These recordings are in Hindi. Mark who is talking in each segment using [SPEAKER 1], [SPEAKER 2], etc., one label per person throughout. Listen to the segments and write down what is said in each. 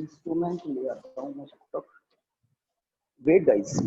[SPEAKER 1] इंस्ट्रूमेंट ले आता हूँ मैं जब तक। Wait guys,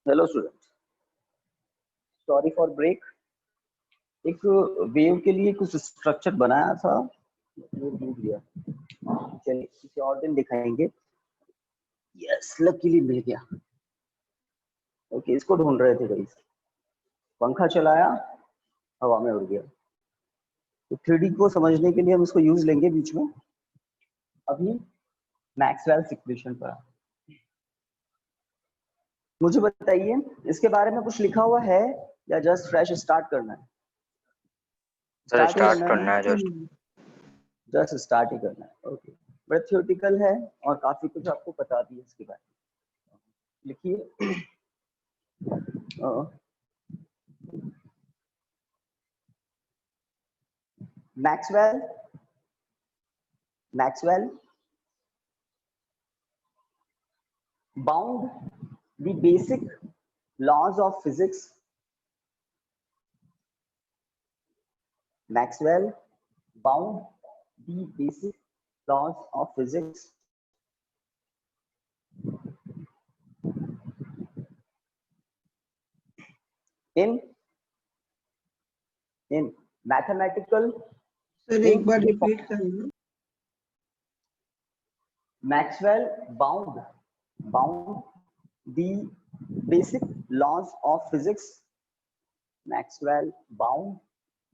[SPEAKER 1] hello students, sorry for break. एक वेव के लिए कुछ स्ट्रक्चर बनाया था, वो भूल गया। चलिए किसी और दिन दिखाएंगे। यस, लकीली मिल गया। ओके, इसको ढूंढ रहे थे गाइस। पंखा चलाया, हवा में उड़ गया। तो 3D को समझने के लिए हम इसको यूज लेंगे बीच में। अभी मैक्सवेल्स इक्वेशन पर मुझे बताइए, इसके बारे में कुछ लिखा हुआ है या जस्ट फ्रेश स्टार्ट करना है?
[SPEAKER 2] स्टार्ट करना है,
[SPEAKER 1] जस्ट स्टार्ट ही करना है। ओके, बड़ा थ्योरेटिकल है और काफी कुछ आपको बता दिया इसके बारे में। लिखिए, Maxwell bound the basic laws of physics. Maxwell bound the basic laws of physics in mathematical।
[SPEAKER 3] Sir एक बार रिपीट करना।
[SPEAKER 1] Maxwell bound the basic laws of physics. Maxwell bound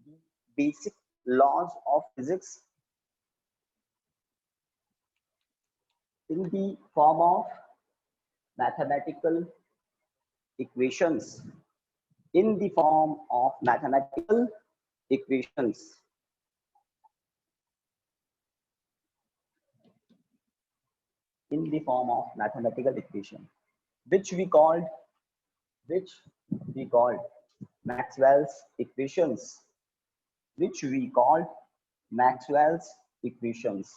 [SPEAKER 1] the basic laws of physics in the form of mathematical equations. In the form of mathematical equations. In the form of mathematical equation, which we called Maxwell's equations, which we called Maxwell's equations.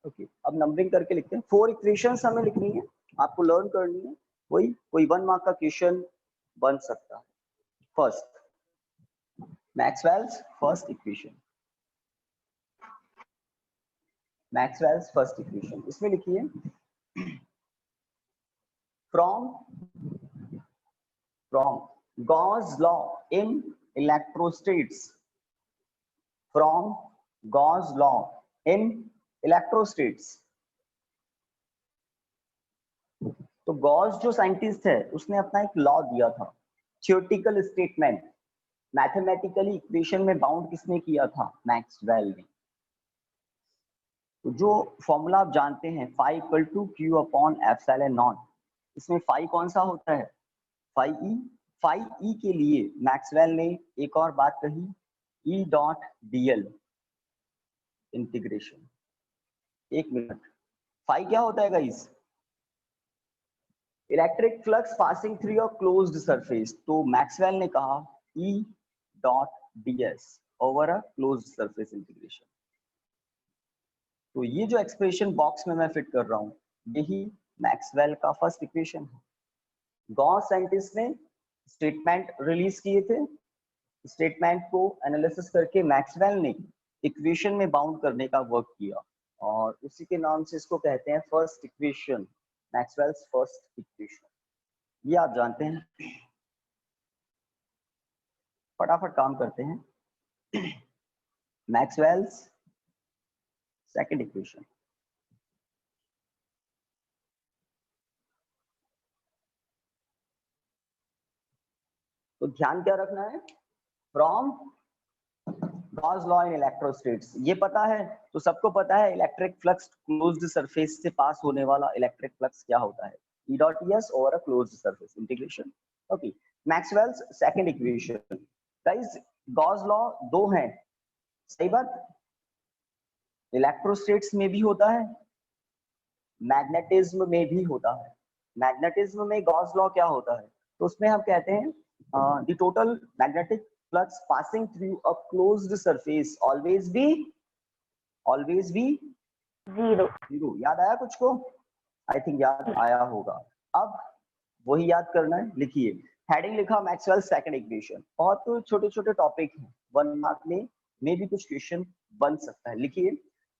[SPEAKER 1] Okay, अब नंबरिंग करके लिखते हैं। 4 इक्वेशंस हमें लिखनी है, आपको लर्न करनी है, वही कोई 1 मार्क का क्वेश्चन बन सकता है। First, Maxwell's first equation, Maxwell's first equation, इसमें लिखिए from Gauss law in electrostatics, from Gauss law in electrostatics। तो गॉस जो साइंटिस्ट है उसने अपना एक लॉ दिया था, थियोरेटिकल स्टेटमेंट, मैथमेटिकली इक्वेशन में बाउंड किसने किया था? मैक्सवेल ने। तो जो फॉर्मूला आप जानते हैं phi equal to q upon epsilon naught, इसमें phi कौन सा होता है? phi e के लिए मैक्सवेल ने एक और बात कही, E डॉट dl इंटीग्रेशन। एक मिनट, phi क्या होता है guys? Electric flux passing through a closed surface. तो मैक्सवेल ने कहा E dot ds over a closed surface integration. तो ये जो एक्सप्रेशन बॉक्स में मैं फिट कर रहा हूं, यही मैक्सवेल का फर्स्ट इक्वेशन है। गॉस साइंटिस्ट ने स्टेटमेंट रिलीज किए थे, स्टेटमेंट को एनालिसिस करके मैक्सवेल ने इक्वेशन में बाउंड करने का वर्क किया, और उसी के नाम से इसको कहते हैं first equation, Maxwell's first equation. ये आप जानते हैं। फटाफट काम करते हैं। मैक्सवेल्स सेकंड इक्वेशन, तो ध्यान क्या रखना है? From Gauss law in electrostatics, ये पता है, तो सबको पता है इलेक्ट्रिक फ्लक्स क्लोज्ड सरफेस से पास होने वाला इलेक्ट्रिक फ्लक्स क्या होता है? E dot ds over a closed surface integration. Okay, Maxwell's second equation. Guys, Gauss law दो हैं, सही बात? इलेक्ट्रोस्टैटिक्स में भी होता है, मैग्नेटिज्म में भी होता है। मैग्नेटिज्म में गॉस लॉ क्या होता है? तो उसमें हम कहते हैं the total magnetic flux passing through a closed surface always be zero. याद आया कुछ को? आई थिंक याद आया होगा। अब वही याद करना है, लिखिए हेडिंग लिखा मैक्सवेल सेकंड इक्वेशन। बहुत छोटे छोटे टॉपिक हैं, 1 मार्क में भी कुछ क्वेश्चन बन सकता है, लिखिए।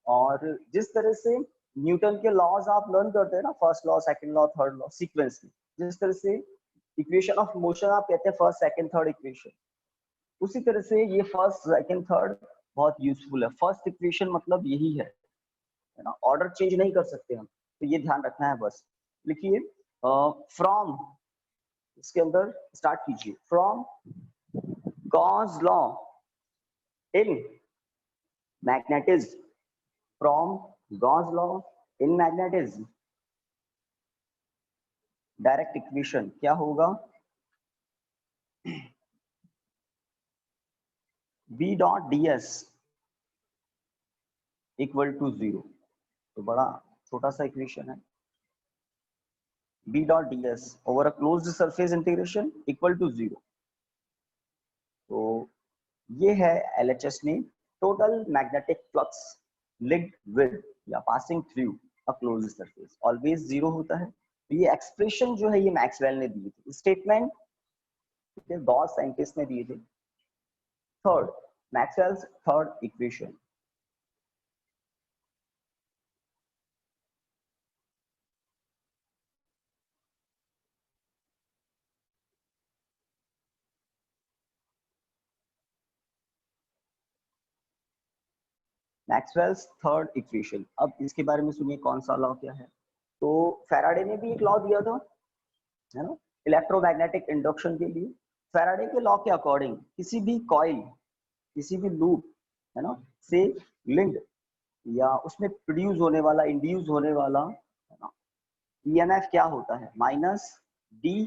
[SPEAKER 1] और जिस तरह से न्यूटन के लॉज आप लर्न करते हैं ना, first law, second law, third law, sequence में, जिस तरह से इक्वेशन ऑफ मोशन आप कहते हैं फर्स्ट सेकंड थर्ड इक्वेशन, उसी तरह से ये फर्स्ट सेकंड थर्ड बहुत यूजफुल है। फर्स्ट इक्वेशन मतलब यही है ना, ऑर्डर चेंज नहीं कर सकते हम, तो ये ध्यान रखना है बस। लिखिए फ्रॉम, इसके अंदर स्टार्ट कीजिए, from Gauss law in magnetism, from Gauss law in magnetism, direct equation क्या होगा? B dot ds equal to 0। तो बड़ा छोटा सा इक्वेशन है, B dot ds over a closed surface integration equal to 0। तो ये है LHS में total magnetic flux linked with या passing through a closed surface always 0 होता है। तो ये एक्सप्रेशन जो है ये मैक्सवेल ने दी थी, स्टेटमेंट गॉस साइंटिस्ट ने दिए थे। Third, Maxwell's third equation, Maxwell's third equation. अब इसके बारे में सुनिए कौन सा लॉ क्या है। तो फैराडे ने भी एक लॉ दिया था, है ना, इलेक्ट्रोमैग्नेटिक इंडक्शन के लिए। फैराडे के लॉ के अकॉर्डिंग किसी भी कॉइल, किसी भी लूप, है ना, से लिंक्ड या उसमें प्रोड्यूस होने वाला, इंड्यूस होने वाला, है ना, ईएमएफ क्या होता है, minus d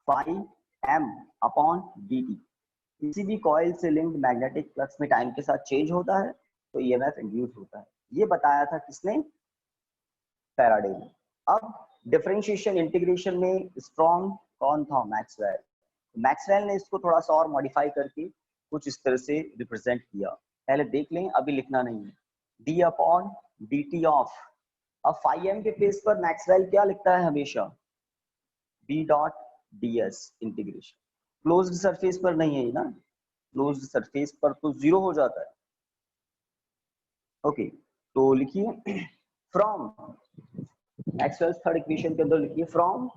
[SPEAKER 1] phi m upon d t. किसी भी कॉइल से लिंक्ड मैग्नेटिक फ्लक्स में टाइम के साथ चेंज होता है तो ईएमएफ इंड्यूस होता है। ये बताया था किसने, फैराडे ने। अब डिफरेंशिएशन इंटीग्रेशन में स्ट्रॉन्ग कौन था, मैक्सवेल। मैक्सवेल ने इसको थोड़ा सा और मॉडिफाई करके कुछ इस तरह से रिप्रेजेंट किया। पहले देख लें, अभी लिखना नहीं है। D upon d t of, अब फाई एम के प्लेस पर मैक्सवेल क्या लिखता है हमेशा, B dot d s integration. Closed surface पर नहीं है ना, क्लोज्ड सरफेस पर तो जीरो हो जाता है। ओके, तो लिखिए फ्रॉम, मैक्सवेल्स थर्ड इक्वेशन के अंदर लिखिए from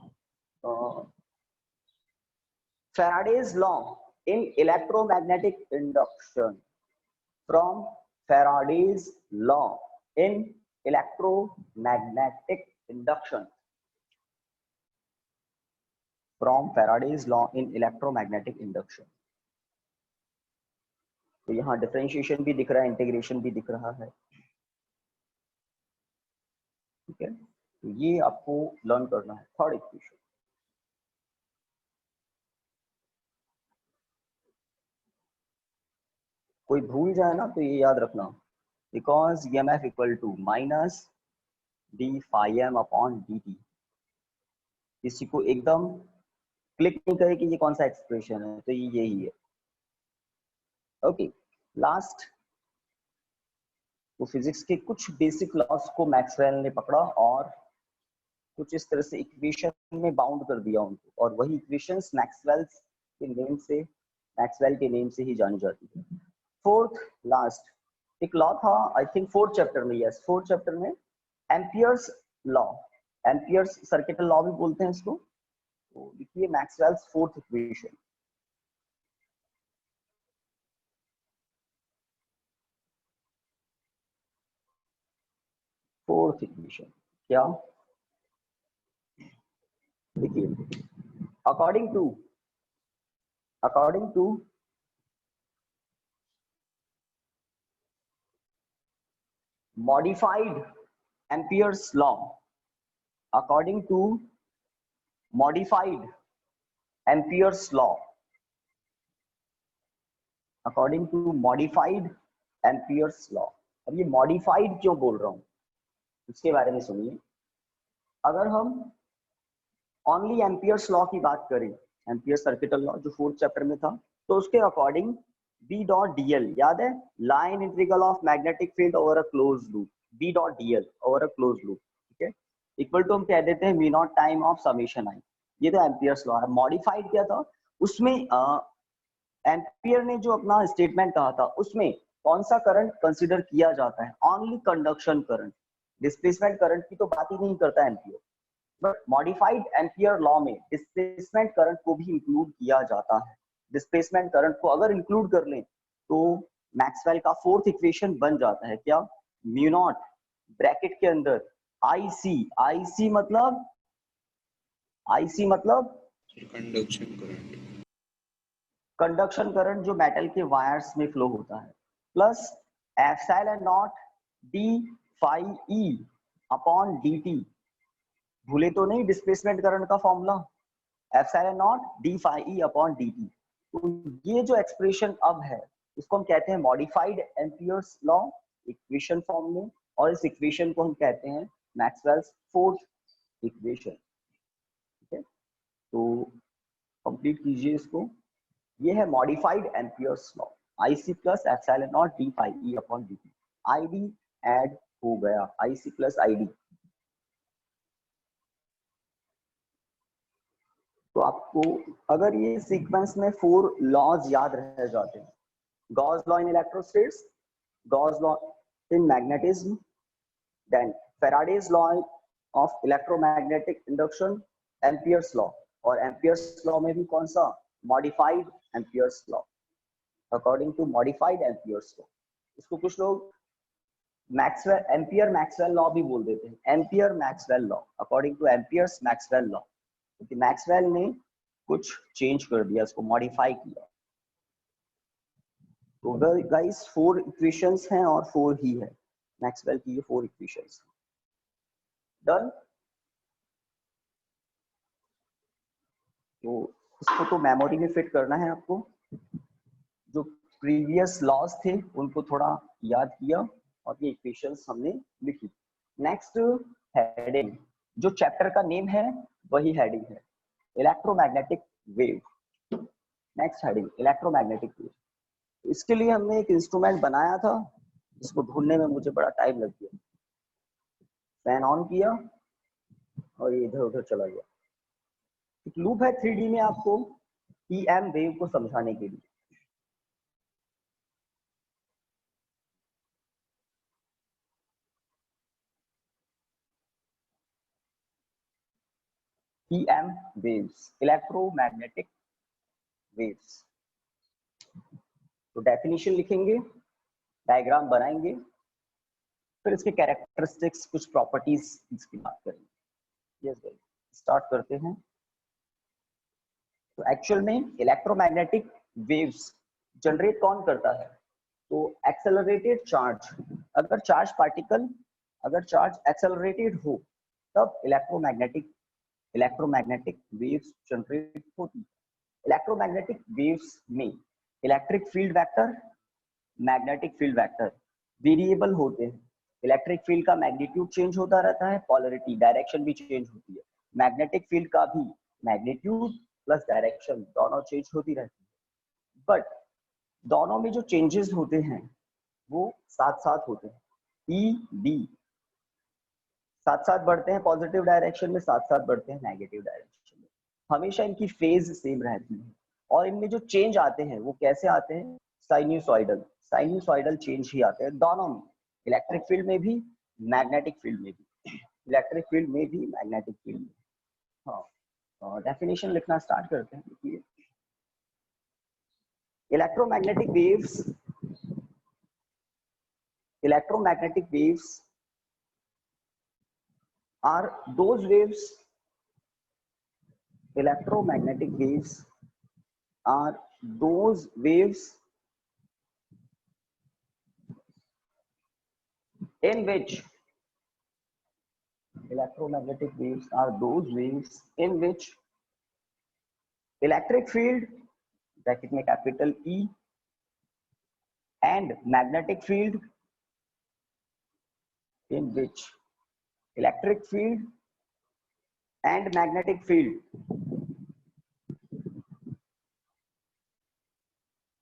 [SPEAKER 1] Faraday's law in electromagnetic induction, from Faraday's law in electromagnetic induction, from Faraday's law in electromagnetic induction। तो यहाँ डिफरेंशिएशन भी दिख रहा है, इंटीग्रेशन भी दिख रहा है, ठीक है। तो ये आपको लर्न करना है थर्ड इक्वेशन। कोई भूल जाए ना तो ये याद रखना, because EMF equal to minus d phi m upon d t. किसी को एकदम क्लिक नहीं करे कि ये कौन सा एक्सप्रेशन है, तो ये यही है। ओके, लास्ट, तो फिजिक्स के कुछ बेसिक लॉस को मैक्सवेल ने पकड़ा और कुछ इस तरह से इक्वेशन में बाउंड कर दिया उनको, और वही इक्वेशंस मैक्सवेल के नेम से ही जानी जाती है। फोर्थ लास्ट एक लॉ था, आई थिंक फोर्थ चैप्टर में, यस फोर्थ चैप्टर में, Ampere's law, Ampere's circuital law भी बोलते हैं इसको। तो देखिए Maxwell's fourth equation, fourth equation क्या, देखिए according to modified Ampere's law, according to modified Ampere's law, according to modified Ampere's law। अब ये modified क्यों बोल रहा हूं, इसके बारे में सुनिए। अगर हम ओनली एम्पियर्स लॉ की बात करें, एम्पियर सर्किटल लॉ जो फोर्थ चैप्टर में था, तो उसके अकॉर्डिंग बी डॉट डीएल, याद है, line integral of magnetic field over a close loop, B dot DL over a close loop, ठीक है, इक्वल टू हम कह देते हैं V naught time of summation I. ये तो एम्पियर्स लॉ है। मॉडिफाइड क्या था, उसमें एम्पियर ने जो अपना स्टेटमेंट कहा था उसमें कौन सा करंट कंसिडर किया जाता है, only conduction current, displacement current की तो बात ही नहीं करता ampere. But modified ampere law में डिस्प्लेसमेंट करंट को भी इंक्लूड किया जाता है। डिस्प्लेसमेंट करंट को अगर इंक्लूड कर लें तो मैक्सवेल का फोर्थ इक्वेशन बन जाता है क्या, म्यू नॉट ब्रैकेट के अंदर आईसी, आईसी मतलब कंडक्शन करंट जो मेटल के वायर्स में फ्लो होता है, plus epsilon naught d phi E upon d t. भूले तो नहीं डिस्प्लेसमेंट करंट का formula, epsilon naught d phi E upon d t. तो ये जो एक्सप्रेशन अब है इसको हम कहते हैं modified Ampere's law equation form में, और इस इक्वेशन को हम कहते हैं मैक्सवेल्स फोर्थ इक्वेशन, ठीक है। तो कंप्लीट कीजिए इसको, ये है modified Ampere's law, IC plus epsilon naught d phi E upon d t. ID add हो गया, आईसी प्लस आईडी। तो आपको अगर ये सीक्वेंस में 4 लॉज याद रह जाते हैं, Gauss law in electrostatics, Gauss law in magnetism, then Faraday's law of electromagnetic induction, Ampere's law, और एम्पियर्स लॉ में भी कौन सा, modified Ampere's law, according to modified Ampere's law. इसको कुछ लोग मैक्सवेल, एम्पियर मैक्सवेल लॉ भी बोल देते हैं, Ampere Maxwell law, according to Ampere's Maxwell law, क्योंकि मैक्सवेल ने कुछ चेंज कर दिया, इसको मॉडिफाई किया। तो गाइस 4 इक्वेशंस हैं और 4 ही है मैक्सवेल की, ये 4 इक्वेशंस। डन। तो इसको तो मेमोरी में फिट करना है आपको, जो प्रीवियस लॉज थे उनको थोड़ा याद किया और ये इक्वेशंस हमने लिखी। नेक्स्ट हेडिंग, जो चैप्टर का नेम है वही हेडिंग है, electromagnetic wave. Next heading electromagnetic wave. इसके लिए हमने एक इंस्ट्रूमेंट बनाया था, इसको ढूंढने में मुझे बड़ा टाइम लग गया। फैन ऑन किया और ये इधर उधर चला गया। एक लूप है 3D में आपको EM वेव को समझाने के लिए। EM waves, electromagnetic waves। तो डेफिनेशन लिखेंगे, डायग्राम बनाएंगे, फिर इसके कैरेक्टरिस्टिक्स, कुछ प्रॉपर्टीज इसकी बात करेंगे। यस गाइस, स्टार्ट करते हैं। तो एक्चुअल में इलेक्ट्रोमैग्नेटिक वेव्स जनरेट कौन करता है? तो एक्सेलरेटेड चार्ज, अगर चार्ज पार्टिकल, अगर चार्ज एक्सेलरेटेड हो तब इलेक्ट्रोमैग्नेटिक वेव्स जनरेट होती है। इलेक्ट्रोमैग्नेटिक वेव्स में electric field vector, magnetic field vector variable होते हैं। इलेक्ट्रिक फील्ड का मैग्नीट्यूड चेंज होता रहता है, पोलैरिटी डायरेक्शन भी चेंज होती है। मैग्नेटिक फील्ड का भी मैग्नीट्यूड प्लस डायरेक्शन दोनों चेंज होती रहती है। बट दोनों में जो चेंजेस होते हैं वो साथ साथ होते हैं। ई डी साथ साथ बढ़ते हैं पॉजिटिव डायरेक्शन में, साथ साथ बढ़ते हैं नेगेटिव डायरेक्शन में। हमेशा इनकी फेज सेम रहती है। और इनमें जो चेंज आते हैं वो कैसे आते हैं? साइन्यूसॉइडल चेंज ही आते हैं दोनों में, इलेक्ट्रिक फील्ड में भी, मैग्नेटिक फील्ड में भी। इलेक्ट्रिक फील्ड में भी, मैग्नेटिक फील्ड में। हाँ, डेफिनेशन लिखना स्टार्ट करते हैं। देखिए, electromagnetic waves are those waves, electromagnetic waves are those waves in which electromagnetic waves are those waves in which electric field, bracket में capital E, and magnetic field, in which electric field and magnetic field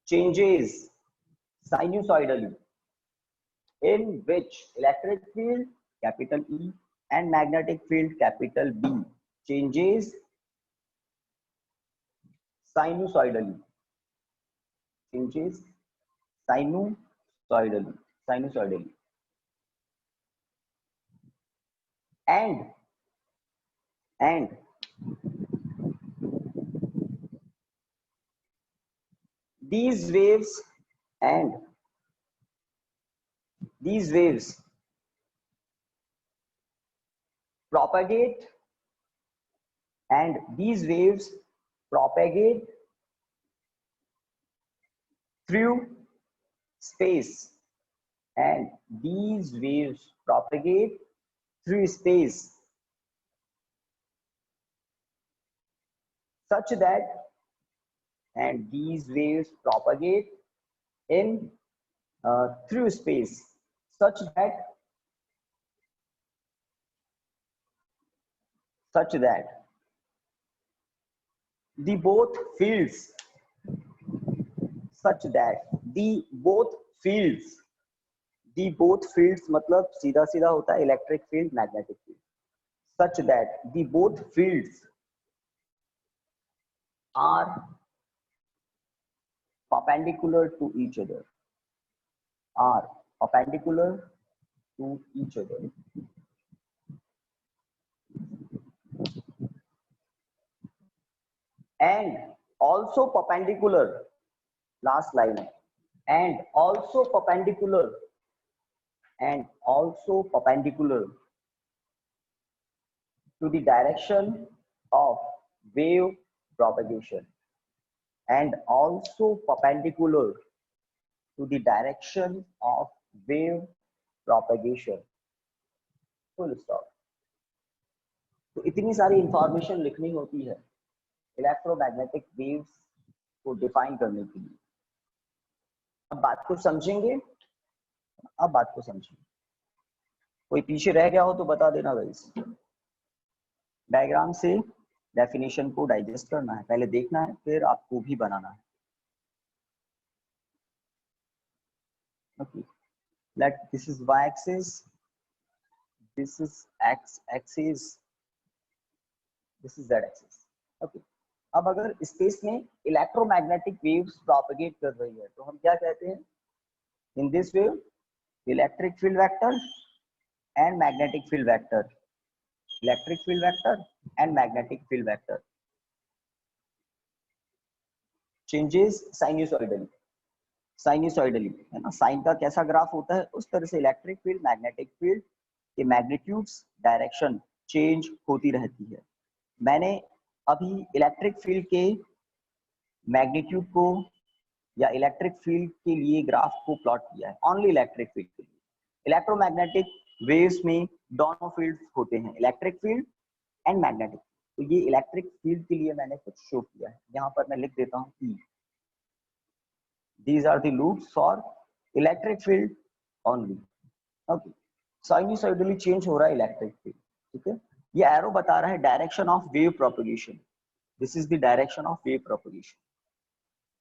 [SPEAKER 1] changes sinusoidally, in which electric field capital E and magnetic field capital B changes sinusoidally, changes sinusoidally, and these waves propagate, and these waves propagate through space, and these waves propagate through space such that, and these waves propagate in through space such that the both fields, such that the both fields मतलब सीधा सीधा होता है electric field, magnetic field, such that the both fields are perpendicular to each other, are perpendicular to each other, and also perpendicular, last line, and also perpendicular and also perpendicular to the direction of wave propagation, and also perpendicular to the direction of wave propagation. Full stop. तो इतनी सारी इंफॉर्मेशन लिखनी होती है इलेक्ट्रोमैग्नेटिक वेव्स को डिफाइन करने के लिए। अब बात को समझेंगे, अब बात को समझेंगे। कोई पीछे रह गया हो तो बता देना गाइस। डायग्राम से डेफिनेशन को डाइजेस्ट करना है, पहले देखना है फिर आपको भी बनाना है। Okay, let this is y axis, this is x axis, this is z axis। Okay, अब अगर स्पेस में इलेक्ट्रोमैग्नेटिक वेव्स प्रोपेगेट कर रही है तो हम क्या कहते हैं? In this wave electric field vector and magnetic field vector, electric field vector and magnetic field vector changes sinusoidally, sinusoidally है ना। साइन का कैसा ग्राफ होता है उस तरह से इलेक्ट्रिक फील्ड मैग्नेटिक फील्ड के मैग्नीट्यूड्स डायरेक्शन चेंज होती रहती है। मैंने अभी इलेक्ट्रिक फील्ड के मैग्नीट्यूड को या इलेक्ट्रिक फील्ड के लिए ग्राफ को प्लॉट किया है, ओनली इलेक्ट्रिक फील्ड के लिए। इलेक्ट्रोमैग्नेटिक वेव्स में दोनों फील्ड होते हैं, इलेक्ट्रिक फील्ड एंड मैग्नेटिक। तो ये इलेक्ट्रिक फील्ड के लिए मैंने कुछ शो किया है, यहाँ पर मैं लिख देता हूँ कि these are the loops for electric field only। okay, sinusoidally change हो रहा है इलेक्ट्रिक फील्ड, ठीक है। ये एरो बता रहा है direction of wave propagation, this is the direction of wave propagation.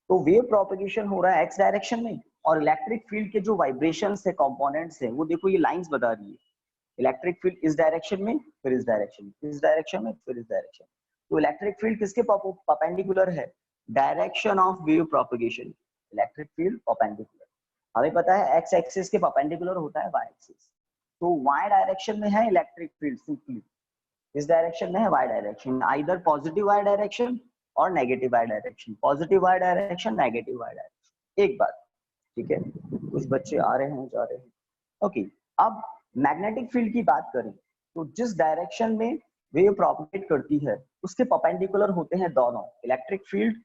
[SPEAKER 1] तो वेव प्रोपगेशन हो रहा है एक्स डायरेक्शन में, और इलेक्ट्रिक फील्ड के जो वाइब्रेशंस है, कंपोनेंट्स है, वो देखो ये लाइंस बता रही है। इलेक्ट्रिक फील्ड इस डायरेक्शन में, फिर इस डायरेक्शन में, इस डायरेक्शन में, फिर इस डायरेक्शन। तो इलेक्ट्रिक फील्ड किसके परपेंडिकुलर है? Direction of wave propagation. Electric field perpendicular, हमें पता है एक्स एक्सिस के परपेंडिकुलर होता है वाई एक्सिस। तो वाई डायरेक्शन में है इलेक्ट्रिक फील्ड, सिंपली इस डायरेक्शन में है Y direction, either positive Y direction और negative Y direction, positive Y direction, negative Y direction. एक बात, ठीक है। कुछ बच्चे आ रहे हैं, जा रहे हैं। ओके, अब मैग्नेटिक फील्ड की बात करें तो जिस डायरेक्शन में वेव प्रोपगेट करती है उसके परपेंडिकुलर होते हैं दोनों, electric field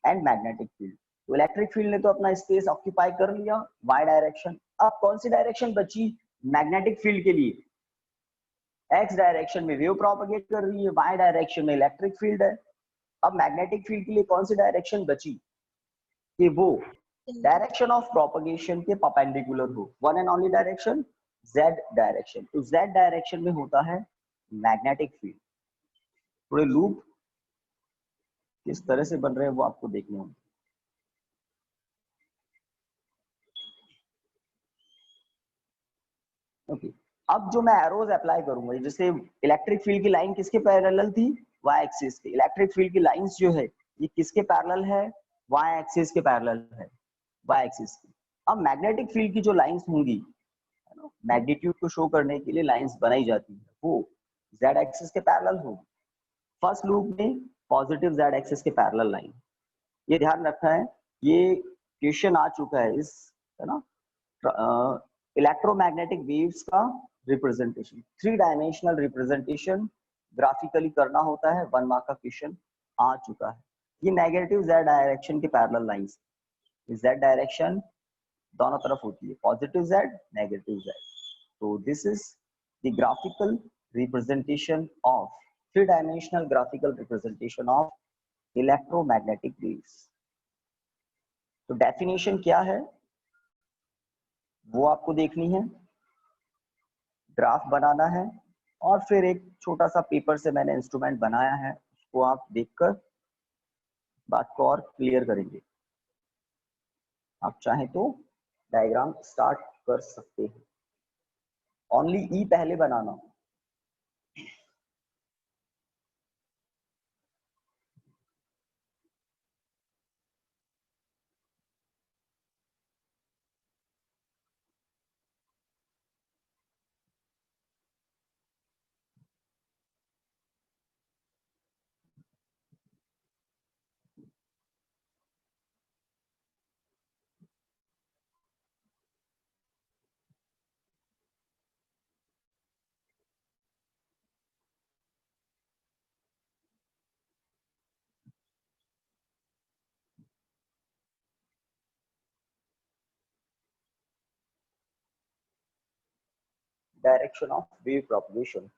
[SPEAKER 1] and magnetic field. तो इलेक्ट्रिक फील्ड ने तो अपना स्पेस ऑक्यूपाई कर लिया, वाई डायरेक्शन। अब कौन सी डायरेक्शन बची मैग्नेटिक फील्ड के लिए? एक्स डायरेक्शन में वेव प्रोपगेट कर रही है, वाई डायरेक्शन में इलेक्ट्रिक फील्ड है। अब मैग्नेटिक फील्ड के लिए कौन सी डायरेक्शन बची कि वो डायरेक्शन ऑफ प्रोपगेशन के परपेंडिकुलर हो, one and only direction z direction. तो z डायरेक्शन में होता है मैग्नेटिक फील्ड। थोड़े लूप किस तरह से बन रहे हैं वो आपको देखने होंगे। ओके, अब जो मैं एरोज अप्लाई करूंगा, जैसे इलेक्ट्रिक फील्ड की लाइन किसके पैरेलल थी? वाई एक्सिस के। इलेक्ट्रिक फील्ड की लाइंस जो है ये किसके पैरेलल है? वाई एक्सिस के पैरेलल है, वाई एक्सिस की। अब मैग्नेटिक फील्ड की जो लाइंस होंगी, मैग्नीट्यूड को शो करने के लिए लाइंस बनाई जाती है, वो z एक्सिस के पैरेलल होगी। फर्स्ट लूप में पॉजिटिव z एक्सिस के पैरेलल लाइन, ये ध्यान रखना है। ये क्वेश्चन आ चुका है इस, है ना, इलेक्ट्रोमैग्नेटिक वेव्स का रिप्रेजेंटेशन, 3 डायमेंशनल रिप्रेजेंटेशन ग्राफिकली करना होता है, 1 मार्क का क्वेश्चन आ चुका है। ये नेगेटिव z डायरेक्शन के पैरेलल लाइंस, z डायरेक्शन दोनों तरफ होती है, पॉजिटिव z, नेगेटिव z। तो this is the graphical representation of, 3 dimensional graphical representation of electromagnetic waves. तो डेफिनेशन क्या है वो आपको देखनी है, ग्राफ बनाना है, और फिर एक छोटा सा पेपर से मैंने इंस्ट्रूमेंट बनाया है, उसको आप देखकर बात को और क्लियर करेंगे। आप चाहें तो डायग्राम स्टार्ट कर सकते हैं, ओनली ई पहले बनाना। direction of wave propagation.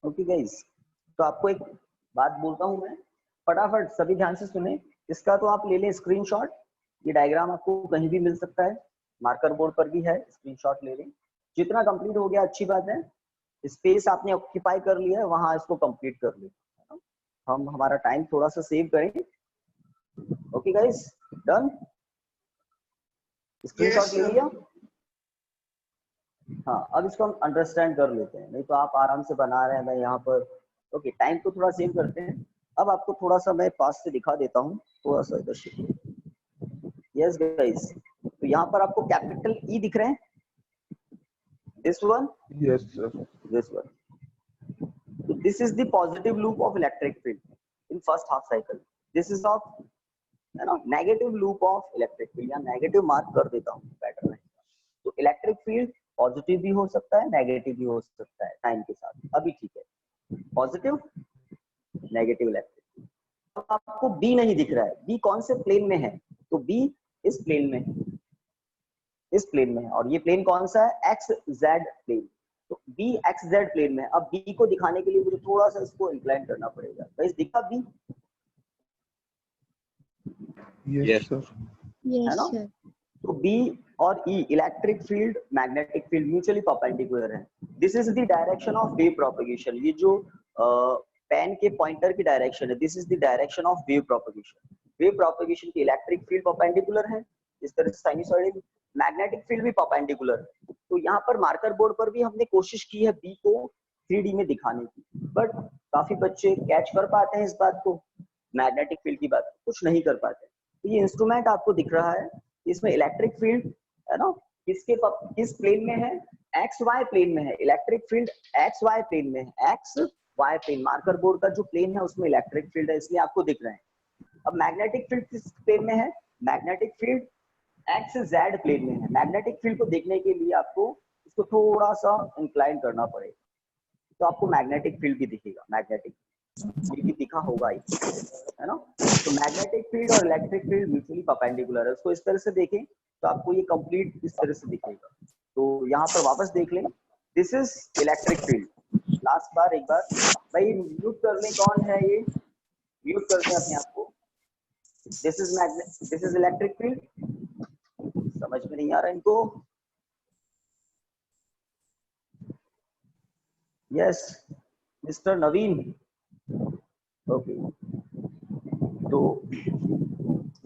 [SPEAKER 1] Okay guys, तो आपको एक बात बोलता हूं मैं, फटाफट सभी ध्यान से सुने। इसका तो आप ले लें स्क्रीनशॉट, ये डायग्राम आपको कहीं भी मिल सकता है, मार्कर बोर्ड पर भी है, स्क्रीनशॉट ले लें। जितना कंप्लीट हो गया अच्छी बात है, स्पेस आपने ऑक्यूपाई कर लिया है वहां इसको कंप्लीट कर लें, हम हमारा टाइम थोड़ा सा सेव करें। ओके गाइस, डन, स्क्रीनशॉट ले लिया। हाँ, अब इसको हम अंडरस्टैंड कर लेते हैं, नहीं तो आप आराम से बना रहे हैं, मैं यहाँ पर। ओके, टाइम को थोड़ा सेव करते हैं। अब आपको थोड़ा सा मैं पास से दिखा देता हूँ, थोड़ा सा इधर से। यस गाइस, तो यहाँ पर आपको कैपिटल ई दिख रहे हैं, this one,
[SPEAKER 3] Yes, sir.
[SPEAKER 1] This one. So this is the positive loop of electric field in first half cycle. This is of negative loop of electric field, या नेगेटिव मार्क कर देता हूँ पैटर्न में। तो इलेक्ट्रिक फील्ड पॉजिटिव भी हो सकता है, नेगेटिव भी हो सकता है टाइम के साथ। अभी ठीक है, पॉजिटिव नेगेटिव इलेक्ट्रिक। अब आपको बी नहीं दिख रहा है, बी कौन से प्लेन में है? तो बी इस प्लेन में है, इस प्लेन में है, और ये प्लेन कौन सा है? X Z plane. तो बी एक्स जेड प्लेन में। अब बी को दिखाने के लिए मुझे थोड़ा सा इसको इंक्लाइन करना पड़ेगा। गाइस दिखा बी?
[SPEAKER 3] Yes, sir.
[SPEAKER 1] है ना? तो बी और E, electric field magnetic field mutually perpendicular है। This is the direction of wave propagation. ये जो पेन के पॉइंटर की डायरेक्शन है, this is the direction of wave propagation. Wave propagation की इलेक्ट्रिक फील्ड परपेंडिकुलर है, इस तरह से साइनसॉइडल। मैग्नेटिक फील्ड भी परपेंडिकुलर है। तो यहाँ पर मार्कर बोर्ड पर भी हमने कोशिश की है बी को 3D में दिखाने की, बट काफी बच्चे कैच कर पाते हैं इस बात को, मैग्नेटिक फील्ड की बात कुछ नहीं कर पाते। तो ये इंस्ट्रूमेंट आपको दिख रहा है, इसमें इलेक्ट्रिक फील्ड है ना, किस प्लेन में है? एक्स वाई प्लेन में है। Electric field X Y plane में है, X Y plane. Marker board का जो प्लेन है उसमें इलेक्ट्रिक फील्ड है, इसलिए आपको दिख रहे हैं। अब मैग्नेटिक फील्ड किस प्लेन में है? Magnetic field X Z plane में है। मैग्नेटिक फील्ड को देखने के लिए आपको इसको थोड़ा सा इंक्लाइन करना पड़ेगा, तो आपको मैग्नेटिक फील्ड भी दिखेगा। मैग्नेटिक फील्ड भी दिखा होगा ही, है ना? तो मैग्नेटिक फील्ड और इलेक्ट्रिक फील्ड म्यूचुअली परपेंडिकुलर है। उसको इस तरह से देखें तो आपको ये कंप्लीट इस तरह से दिखेगा। तो यहाँ पर वापस देख लें, this is electric field. Last बार एक बार भाई म्यूट कर लें, कौन है ये? म्यूट करते हैं अपने आप को। This is electric field. समझ में नहीं आ रहा इनको? यस मिस्टर नवीन, ओके। तो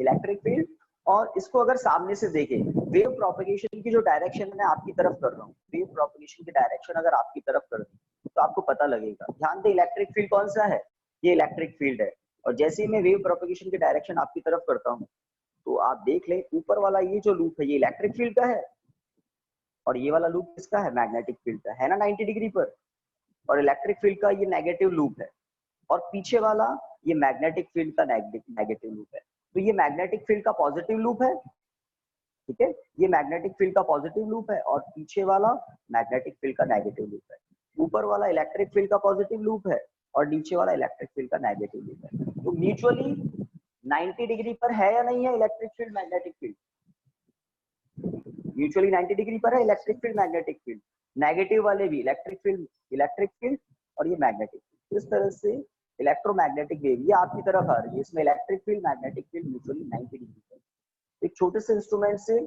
[SPEAKER 1] इलेक्ट्रिक फील्ड, और इसको अगर सामने से देखें, वेव प्रोपगेशन की जो डायरेक्शन मैं आपकी तरफ कर रहा हूँ, वेव प्रोपगेशन की डायरेक्शन अगर आपकी तरफ कर दूं तो आपको पता लगेगा। ध्यान दे, इलेक्ट्रिक फील्ड कौन सा है? ये इलेक्ट्रिक फील्ड है। और जैसे ही मैं वेव प्रोपगेशन की डायरेक्शन आपकी तरफ करता हूँ तो आप देख लें, ऊपर वाला ये जो लूप है ये इलेक्ट्रिक फील्ड का है, और ये वाला लूप किसका है? मैग्नेटिक फील्ड का है ना, 90 डिग्री पर। और इलेक्ट्रिक फील्ड का ये नेगेटिव लूप है, और पीछे वाला ये मैग्नेटिक फील्ड का नेगेटिव लूप है। तो ये मैग्नेटिक फील्ड का पॉजिटिव लूप है, ठीक है? ये मैग्नेटिक फील्ड का पॉजिटिव लूप है, और पीछे वाला मैग्नेटिक फील्ड का नेगेटिव लूप है। ऊपर वाला इलेक्ट्रिक फील्ड का पॉजिटिव लूप है, और नीचे वाला इलेक्ट्रिक फील्ड का नेगेटिव लूप है। तो म्यूचुअली 90 डिग्री पर है या नहीं है electric field magnetic field? Mutually 90 degree पर है electric field magnetic field, negative वाले भी इलेक्ट्रिक फील्ड और ये मैग्नेटिक फील्ड। इस तरह से इलेक्ट्रोमैग्नेटिक वेव ये आपकी तरफ आ रही है, इसमें electric field magnetic field mutually 90 degree पर। एक छोटे से इंस्ट्रूमेंट से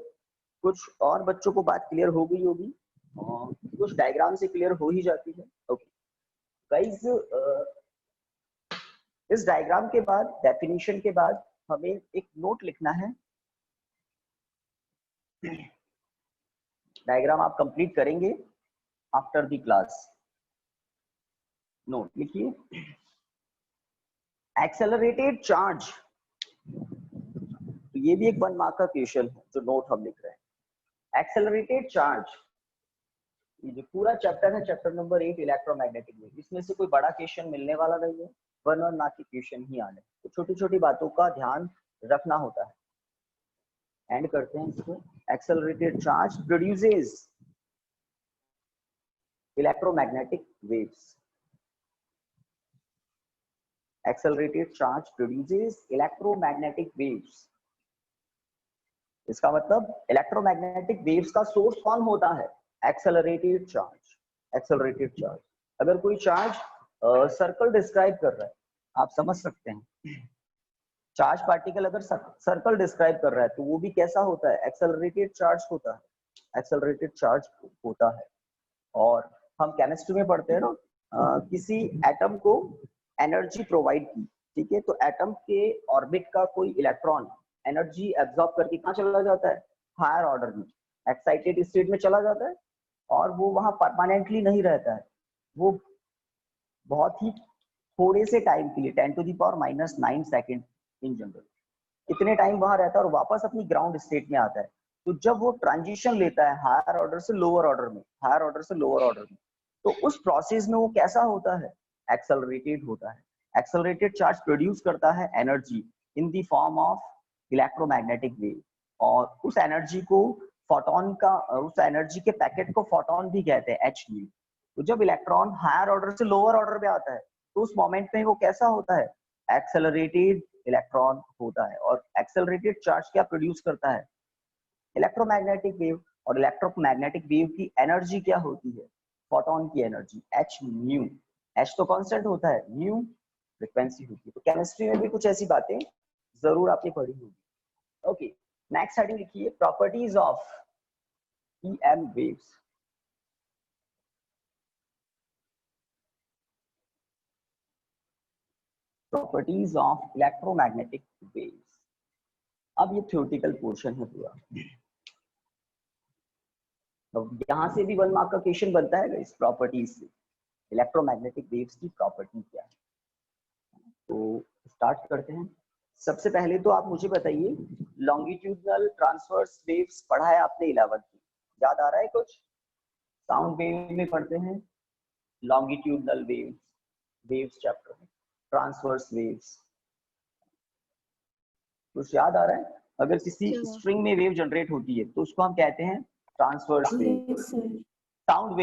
[SPEAKER 1] कुछ और बच्चों को बात क्लियर हो गई होगी, कुछ डायग्राम से क्लियर हो ही जाती है। ओके गाइस, इस डायग्राम के बाद, डेफिनेशन के बाद हमें एक नोट लिखना है। डायग्राम आप कंप्लीट करेंगे आफ्टर द क्लास। नोट लिखिए, एक्सेलरेटेड चार्ज, तो ये भी एक 1 मार्क का क्वेश्चन है जो नोट हम लिख रहे हैं। एक्सेलरेटेड चार्ज, ये जो पूरा चैप्टर है, चैप्टर नंबर 8 इलेक्ट्रोमैग्नेटिक वेव, इसमें से कोई बड़ा क्वेश्चन मिलने वाला नहीं है, 1 और मार्क के क्वेश्चन ही आने, तो छोटी छोटी बातों का ध्यान रखना होता है। एंड करते हैं इसको। Accelerated charge produces electromagnetic waves. Accelerated charge produces electromagnetic waves. इसका मतलब इलेक्ट्रोमैग्नेटिक वेव्स का सोर्स कौन होता है? Accelerated charge. एक्सेलरेटेड चार्ज, अगर कोई चार्ज सर्कल डिस्क्राइब कर रहा है, आप समझ सकते हैं, चार्ज पार्टिकल अगर सर्कल डिस्क्राइब कर रहा है तो वो भी कैसा होता है? एक्सेलरेटेड चार्ज होता है, एक्सेलरेटेड चार्ज होता है। और हम केमिस्ट्री में पढ़ते हैं ना, किसी एटम को एनर्जी प्रोवाइड की, ठीक है, तो एटम के ऑर्बिट का कोई इलेक्ट्रॉन एनर्जी एब्जॉर्ब करके कहाँ चला जाता है? हायर ऑर्डर में, एक्साइटेड स्टेट में चला जाता है, और वो वहां परमानेंटली नहीं रहता है, वो बहुत ही थोड़े से टाइम के लिए 10⁻⁻⁹ सेकेंड इन जनरल, इतने टाइम वहां रहता है और वापस अपनी ग्राउंड स्टेट में आता है। तो जब वो ट्रांजिशन लेता है हायर ऑर्डर से लोअर ऑर्डर में, हायर ऑर्डर से लोअर ऑर्डर में, तो उस प्रोसेस में वो कैसा होता है? एक्सेलरेटेड होता है। एक्सेलरेटेड चार्ज प्रोड्यूस करता है energy in the form of electromagnetic wave, और उस एनर्जी को फोटोन का, उस एनर्जी के पैकेट को फोटोन भी कहते हैं, hν। तो जब इलेक्ट्रॉन हायर ऑर्डर से लोअर ऑर्डर में आता है तो उस मोमेंट में वो कैसा होता है? एक्सेलरेटेड इलेक्ट्रॉन होता है। और एक्सेलरेटेड चार्ज क्या प्रोड्यूस करता है? Electromagnetic wave. और इलेक्ट्रोमैग्नेटिक वेव की एनर्जी क्या होती है? फोटोन की एनर्जी hν। h तो कांस्टेंट होता है, ν फ्रीक्वेंसी होती है। तो केमिस्ट्री में भी कुछ ऐसी बातें जरूर आपने पढ़ी होगी। ओके, नेक्स्ट हेडिंग लिखिए, properties of EM waves. Properties of electromagnetic waves. अब ये थ्योरेटिकल पोर्शन है पूरा, तो यहाँ से भी 1 मार्क का क्वेश्चन बनता है इस प्रॉपर्टीज से, इलेक्ट्रोमैग्नेटिक वेव्स की प्रॉपर्टी क्या है। तो स्टार्ट करते हैं। सबसे पहले तो आप मुझे बताइए, लॉन्गिट्यूडनल ट्रांसवर्स वेव्स पढ़ा है आपने 11th में, याद आ रहा है कुछ? साउंड वेव में पढ़ते हैं लॉन्गिट्यूडनल वेव्स, वेव्स चैप्टर में, ट्रांसवर्स वेव्स, कुछ याद आ रहा है? अगर किसी स्ट्रिंग में वेव जनरेट होती है तो उसको हम कहते हैं ट्रांसवर्स वेव। साउंड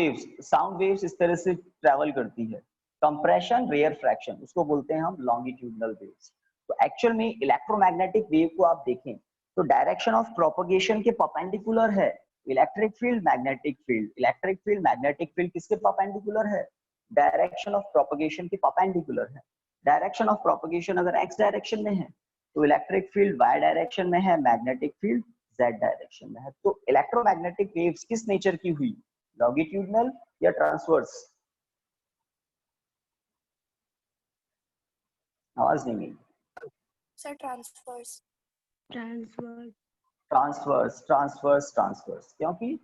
[SPEAKER 1] वेव्स इस तरह से ट्रेवल करती है, कंप्रेशन, रेयर फ्रैक्शन, उसको बोलते हैं हम लॉन्गिट्यूडनल वेव्स। तो एक्चुअल में इलेक्ट्रोमैग्नेटिक वेव को आप देखें तो डायरेक्शन ऑफ प्रोपगेशन के परपेंडिकुलर है electric field magnetic field. Electric field magnetic field किसके परपेंडिकुलर है? डायरेक्शन ऑफ प्रोपगेशन के परपेंडिकुलर है। डायरेक्शन ऑफ प्रोपगेशन अगर एक्स डायरेक्शन में है तो इलेक्ट्रिक फील्ड वाई डायरेक्शन में है, मैग्नेटिक फील्ड जेड डायरेक्शन में है। तो इलेक्ट्रोमैग्नेटिक वेव्स किस नेचर की हुई? लॉन्गिट्यूडनल या ट्रांसवर्स? आवाज नहीं गई
[SPEAKER 4] सर। ट्रांसवर्स।
[SPEAKER 1] क्योंकि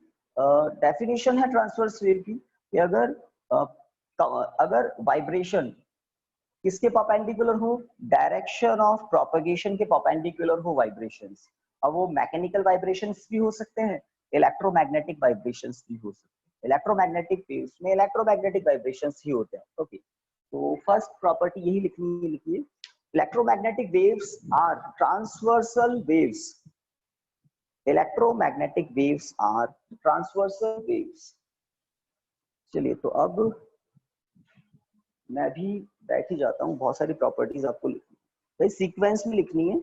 [SPEAKER 1] डेफिनेशन है ट्रांसवर्स वेव की कि अगर वाइब्रेशन किसके परपेंडिकुलर हो? डायरेक्शन ऑफ प्रोपगेशन के परपेंडिकुलर हो वाइब्रेशंस। अब वो मैकेनिकल वाइब्रेशंस भी हो सकते हैं, इलेक्ट्रोमैग्नेटिक वाइब्रेशंस भी हो सकते हैं। इलेक्ट्रोमैग्नेटिक वेव्स में इलेक्ट्रोमैग्नेटिक वाइब्रेशंस ही होते हैं। ओके, तो फर्स्ट प्रॉपर्टी यही लिखिए, electromagnetic waves are transversal waves. Electromagnetic waves are transversal waves. चलिए, तो अब मैं भी बैठ ही जाता हूँ, बहुत सारी प्रॉपर्टीज आपको लिखनी। भाई सीक्वेंस में लिखनी है।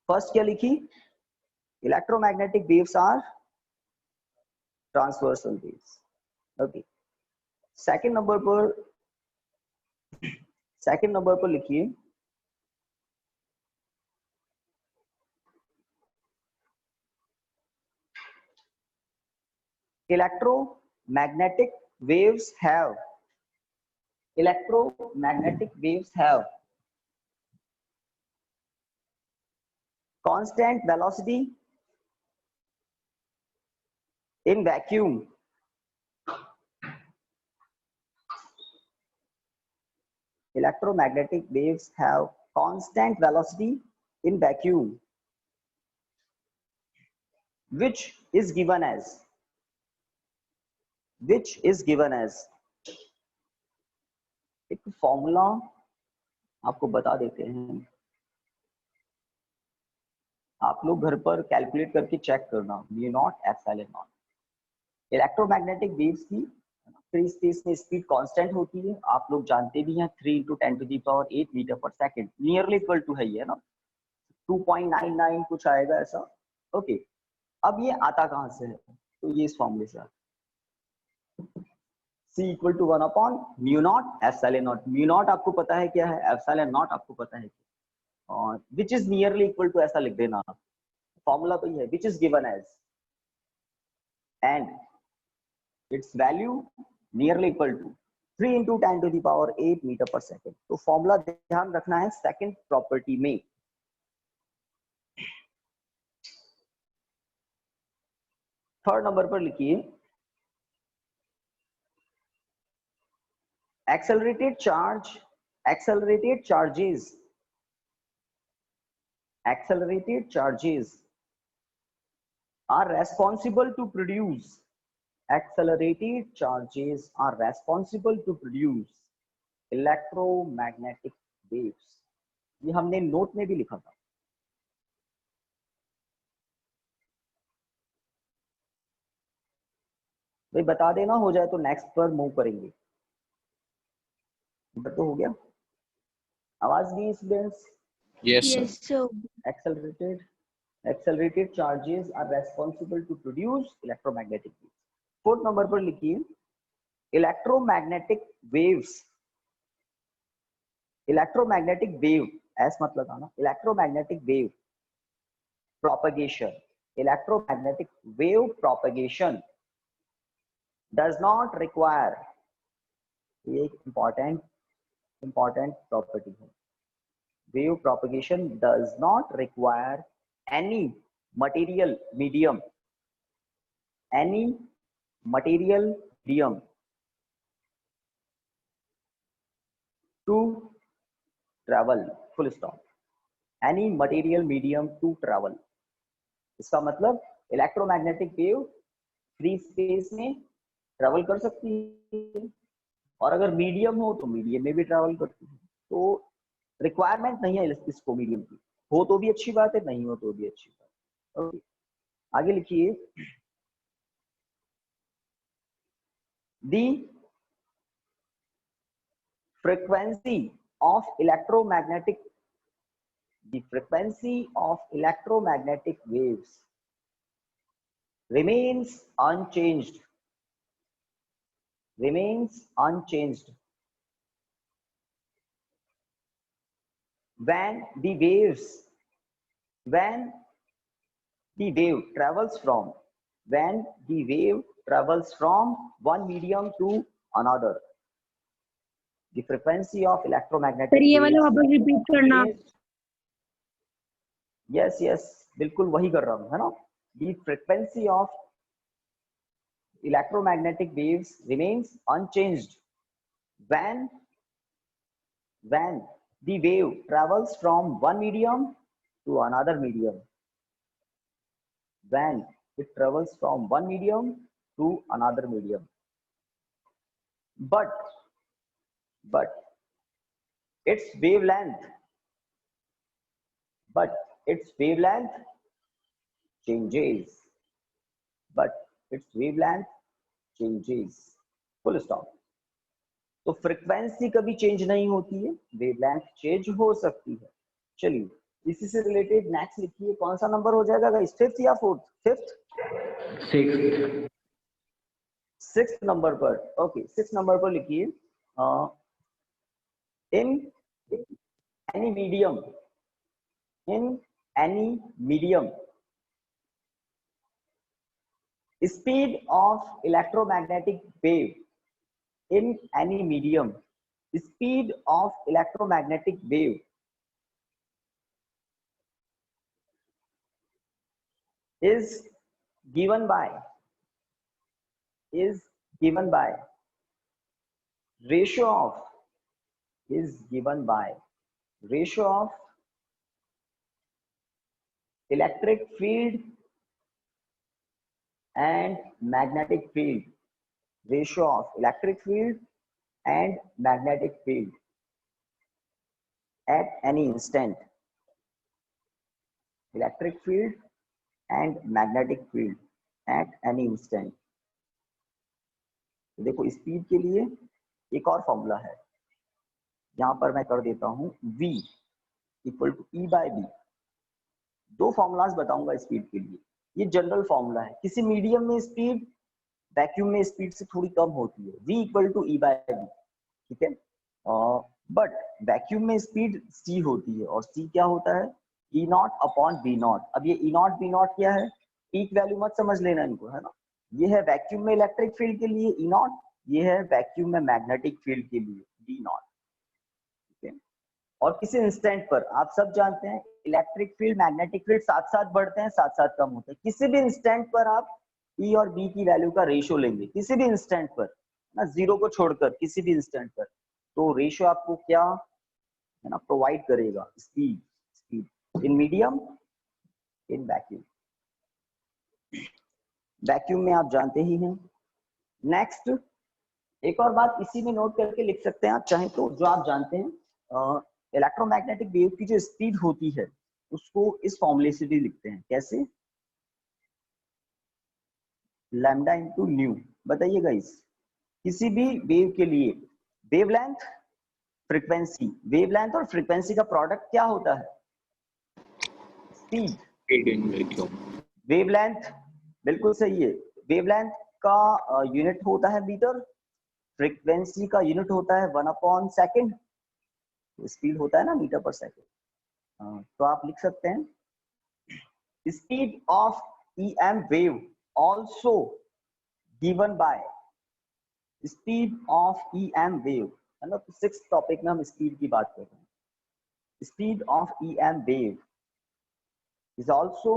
[SPEAKER 1] फर्स्ट क्या लिखी, electromagnetic waves are transversal waves. Okay, second number पर लिखिए electromagnetic waves have constant velocity in vacuum. Electromagnetic waves have constant velocity in vacuum, which is given as एक फॉर्मूला आपको बता देते हैं, आप लोग घर पर कैलकुलेट करके चेक करना। Mu naught epsilon not. Electromagnetic waves की फ्री स्पेस में स्पीड कांस्टेंट होती है, आप लोग जानते भी हैं 3 × 10⁸ metre per second, nearly equal to है ये ना, 2.99 कुछ आएगा ऐसा। ओके, अब ये आता कहां से है, तो ये इस फॉर्मूले से आता है, C = 1/μ0 epsilon naught. Mu naught आपको पता है क्या है, एप्सिलॉन नॉट आपको पता है, और which is nearly equal to ऐसा लिख देना। फॉर्मूला तो ये है, which is given as, and its value nearly equal to 3 × 10⁸ metre per second. तो फॉर्मूला ध्यान रखना है सेकंड प्रॉपर्टी में। थर्ड नंबर पर लिखिए accelerated charges are responsible to produce electromagnetic waves। ये हमने नोट में भी लिखा था। भाई बता देना, हो जाए तो नेक्स्ट पर मूव करेंगे। तो हो गया, आवाज नहीं students?
[SPEAKER 3] Yes, sir.
[SPEAKER 1] accelerated charges are responsible to produce electromagnetic waves। Fourth number पर लिखिए इलेक्ट्रोमैग्नेटिक वेव, एस मत लगाना, electromagnetic wave propagation does not require, ये एक important property है, wave propagation does not require any material medium to travel, full stop, any material medium to travel। इसका मतलब इलेक्ट्रोमैग्नेटिक वेव फ्री स्पेस में ट्रेवल कर सकती है, और अगर मीडियम हो तो मीडियम में भी ट्रेवल करती है। तो रिक्वायरमेंट नहीं है इसको मीडियम की, हो तो भी अच्छी बात है, नहीं हो तो भी अच्छी बात है। ओके, आगे लिखिए दी frequency of electromagnetic waves remains unchanged when the wave travels from one medium to another। The frequency of electromagnetic
[SPEAKER 5] ये वाला वापस रिपीट करना।
[SPEAKER 1] यस बिल्कुल वही कर रहा हूँ, है ना। The frequency of electromagnetic waves remains unchanged when the wave travels from one medium to another medium, but its wavelength changes, full stop। तो फ्रीक्वेंसी कभी चेंज नहीं होती है, वेवलेंथ चेंज हो सकती है। चलिए इसी से रिलेटेड नेक्स्ट लिखिए, कौन सा नंबर हो जाएगा गाइस, 5th या 4th? 5th,
[SPEAKER 5] 6th,
[SPEAKER 1] 6th number पर। ओके 6th नंबर पर लिखिए, in any medium, in any medium speed of electromagnetic wave, in any medium speed of electromagnetic wave is given by ratio of electric field and magnetic field, ratio of electric field and magnetic field at any instant, electric field and magnetic field at any instant। देखो स्पीड के लिए एक और फॉर्मूला है, यहां पर मैं कर देता हूं v equal to E by B. दो फॉर्मूलाज बताऊंगा स्पीड के लिए, ये जनरल फॉर्मूला है। किसी मीडियम में स्पीड वैक्यूम में स्पीड से थोड़ी कम होती है, v equal to E by B, ठीक है। बट वैक्यूम में स्पीड c होती है, और c क्या होता है, E naught upon B naught. अब ये ई नॉट बी नॉट क्या है, पीक वैल्यू मत समझ लेना इनको, है ना। ये है वैक्यूम में इलेक्ट्रिक फील्ड के लिए ई नॉट, ये है वैक्यूम में मैग्नेटिक फील्ड के लिए बी नॉट, ठीक है। और किसी इंस्टेंट पर आप सब जानते हैं इलेक्ट्रिक फील्ड मैग्नेटिक फील्ड साथ साथ बढ़ते हैं, साथ साथ कम होते हैं। किसी भी इंस्टेंट पर आप ई और बी की वैल्यू का रेशियो लेंगे, किसी भी इंस्टेंट पर ना, जीरो को छोड़कर किसी भी इंस्टेंट पर, तो रेशियो आपको क्या है ना प्रोवाइड करेगा, speed in medium, in vacuum. Vacuum में आप जानते ही हैं। नेक्स्ट एक और बात इसी में नोट करके लिख सकते हैं आप चाहें तो, जो आप जानते हैं इलेक्ट्रोमैग्नेटिक वेव की जो स्पीड होती है उसको इस फॉर्मूले से भी लिखते हैं, कैसे, लैम्डा इंटू न्यू। बताइए गाइस, किसी भी वेव के लिए वेवलेंथ, फ्रीक्वेंसी, वेवलेंथ और फ्रीक्वेंसी का प्रोडक्ट क्या होता है, स्पीड
[SPEAKER 5] इन वैक्यूम।
[SPEAKER 1] वेवलेंथ बिल्कुल सही है, वेवलेंथ का यूनिट होता है मीटर, फ्रीक्वेंसी का यूनिट होता है 1/सेकंड, स्पीड होता है ना मीटर पर सेकंड। तो आप लिख सकते हैं speed of EM wave also given by speed of EM wave, है ना। तो 6th टॉपिक में हम स्पीड की बात कर रहे हैं। Speed of EM wave is also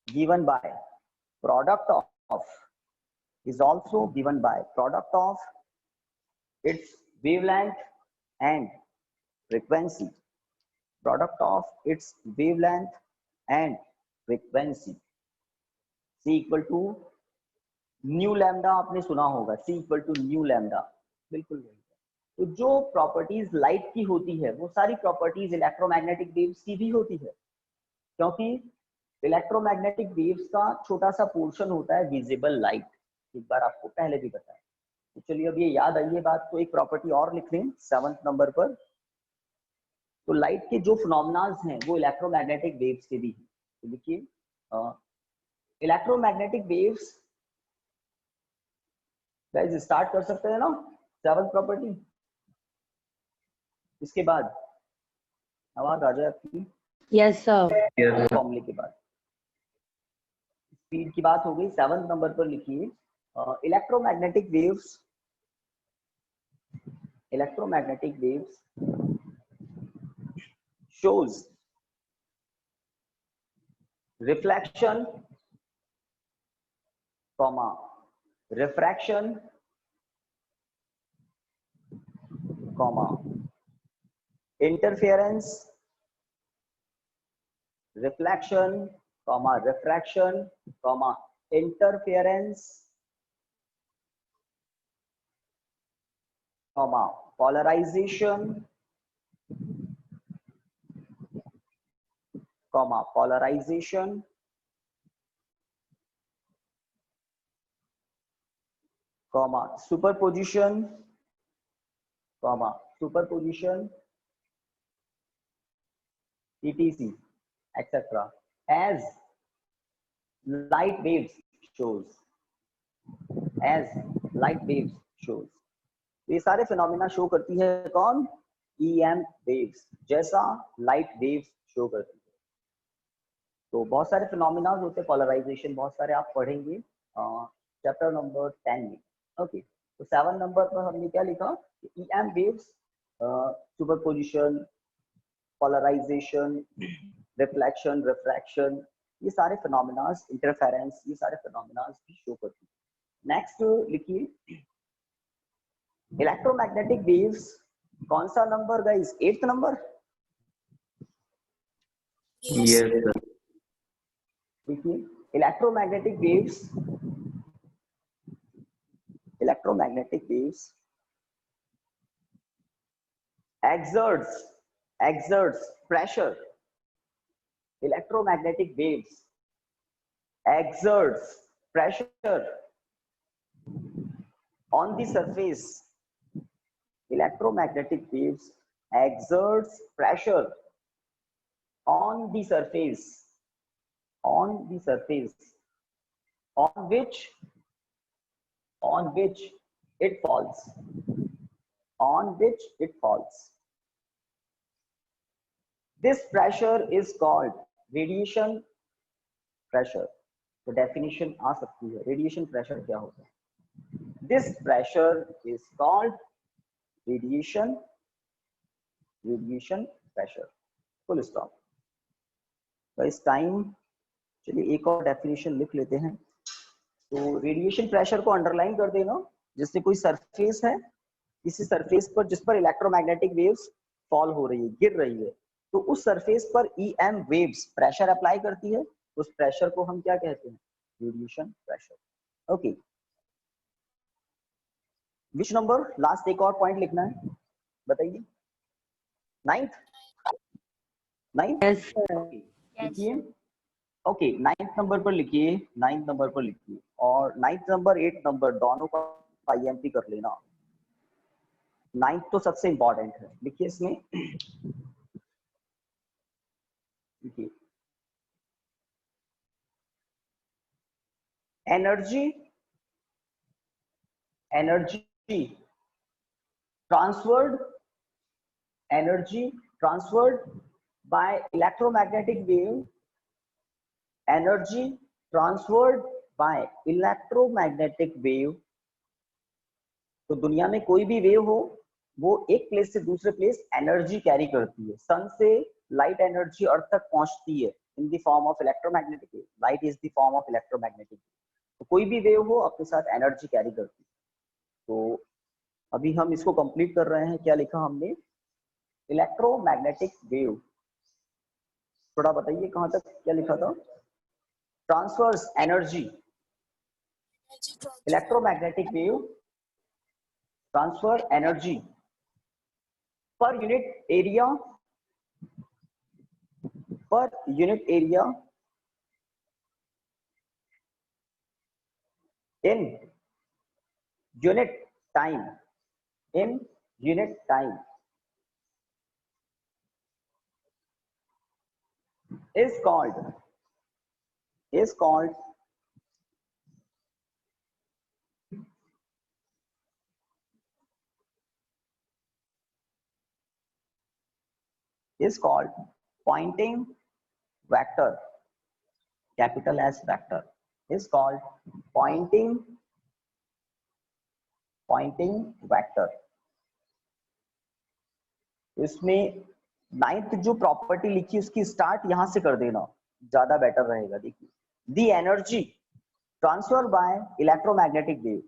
[SPEAKER 1] given by product of its wavelength and frequency, product of its wavelength and frequency। C equal to new lambda, आपने सुना होगा, C equal to new lambda, बिल्कुल वही है। तो जो प्रॉपर्टीज लाइट की होती है वो सारी प्रॉपर्टीज इलेक्ट्रोमैग्नेटिक वेव्स की भी होती है, क्योंकि इलेक्ट्रोमैग्नेटिक वेव्स का छोटा सा पोर्शन होता है विजिबल लाइट, एक बार आपको पहले भी बताया। तो चलिए अब ये याद आई ये बात, तो एक प्रॉपर्टी और लिख लें 7th नंबर पर। तो लाइट के जो फिनोमेनास हैं वो इलेक्ट्रोमैग्नेटिक वेव्स के भी हैं। तो देखिए इलेक्ट्रोमैग्नेटिक वेव्स गाइस स्टार्ट कर सकते हैं ना 7th प्रॉपर्टी, इसके बाद आवाज आ जाए आपकी,
[SPEAKER 6] यस सर।
[SPEAKER 1] फॉर्मूले के बाद स्पीड की बात हो गई। 7th नंबर पर लिखिए electromagnetic waves shows reflection, refraction, interference, reflection, refraction, interference, polarization, superposition, comma superposition etc etc as light waves shows, as light waves shows। ये सारे फिनोमिना शो करती है कौन? EM waves, जैसा लाइट वेव्स शो करती है। तो बहुत सारे फिनोमिना होते हैं, पोलराइजेशन बहुत सारे आप पढ़ेंगे चैप्टर नंबर 10 में। ओके, तो 7 नंबर पर हमने क्या लिखा? EM waves, superposition, polarisation, reflection, refraction, ये सारे फिनोमिनास, इंटरफेरेंस, ये सारे फिनोमिनास भी शो करती है। नेक्स्ट लिखिए इलेक्ट्रोमैग्नेटिक वेव्स, कौन सा number guys? 8th number.
[SPEAKER 5] Yes, sir.
[SPEAKER 1] देखिए electromagnetic waves, electromagnetic waves exerts pressure, electromagnetic waves exerts pressure on the surface, electromagnetic waves exerts pressure on the surface, on the surface on which it falls, on which it falls. This pressure is called radiation pressure। तो डेफिनेशन आ सकती है, रेडिएशन प्रेशर क्या होता है? This pressure is called radiation pressure। Full stop. तो इस टाइम चलिए एक और डेफिनेशन लिख लेते हैं। तो रेडिएशन प्रेशर को अंडरलाइन कर देना, जिससे कोई सरफेस है, किसी सरफेस पर जिस पर इलेक्ट्रोमैग्नेटिक वेव्स फॉल हो रही है, गिर रही है, तो उस सरफेस पर EM वेव्स प्रेशर अप्लाई करती है, उस प्रेशर को हम क्या कहते हैं? Radiation pressure. Okay, which number? Last एक और पॉइंट लिखना है, बताइए। 9th?
[SPEAKER 6] Yes, sir.
[SPEAKER 1] लिखिए। ओके, 9th नंबर पर लिखिए, 9th नंबर पर लिखिए, और 9th नंबर 8th नंबर दोनों का IMP कर लेना। 9th तो सबसे इंपॉर्टेंट है, लिखिए इसमें। लिखिए energy transferred, energy transferred by electromagnetic wave, energy transferred by electromagnetic wave। तो दुनिया में कोई भी वेव हो, वो एक प्लेस से दूसरे प्लेस एनर्जी कैरी करती है। सन से लाइट एनर्जी अर्थ तक पहुंचती है in the form of electromagnetic wave. Light is the form of electromagnetic wave. तो कोई भी वेव हो अपने साथ एनर्जी कैरी करती है। तो अभी हम इसको कंप्लीट कर रहे हैं। क्या लिखा हमने? Electromagnetic wave. थोड़ा बताइए कहां तक क्या लिखा था? Transfers energy, electromagnetic wave transfer energy per unit area, in unit time, in unit time is called pointing vector, capital S vector is called pointing vector। इसमें 9th जो प्रॉपर्टी लिखी उसकी स्टार्ट यहां से कर देना, ज्यादा बेटर रहेगा। देखिए, the energy transfer by electromagnetic wave,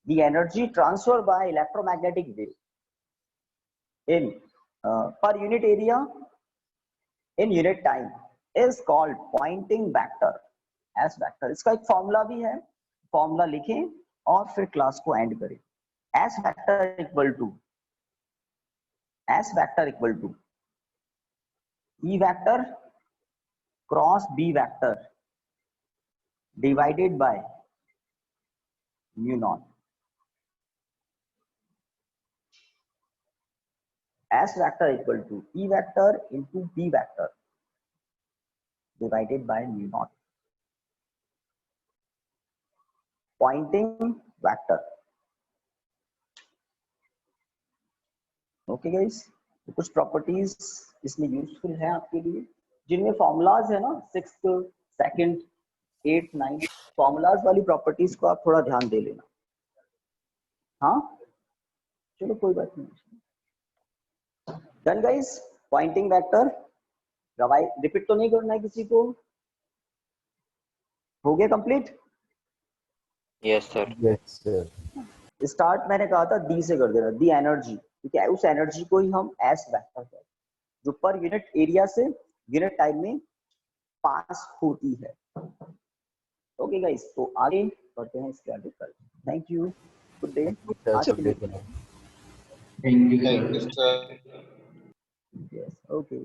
[SPEAKER 1] the energy transfer by electromagnetic wave in per unit area in unit time is called Poynting vector, S vector. इसका एक फॉर्मूला भी है, फॉर्मूला लिखें और फिर क्लास को एंड करें। S vector equal to E vector cross B vector divided by mu naught। S vector equal to E vector into B vector divided by mu naught. Pointing vector. Okay guys, तो कुछ प्रॉपर्टीज इसमें यूजफुल है आपके लिए, जिनमें फॉर्मूलाज है ना 6th, 2nd, 8th, 9th formulas वाली प्रॉपर्टीज को आप थोड़ा ध्यान दे लेना। हाँ चलो कोई बात नहीं। Done guys, Poynting vector repeat तो नहीं करना है किसी को, हो गया complete?
[SPEAKER 2] Yes sir.
[SPEAKER 3] Yes, sir.
[SPEAKER 1] Start मैंने कहा था डी से कर देना, दी एनर्जी, ठीक है, उस एनर्जी को ही हम एस वेक्टर कहते हैं जो पर यूनिट एरिया से यूनिट टाइम में पास होती है। ओके गाइस, तो आगे बढ़ते हैं इसके आगे कल। Thank you, good day. आज के लिए
[SPEAKER 5] Thank you,
[SPEAKER 3] Thank you,
[SPEAKER 5] sir.
[SPEAKER 3] sir.
[SPEAKER 1] Yes, okay.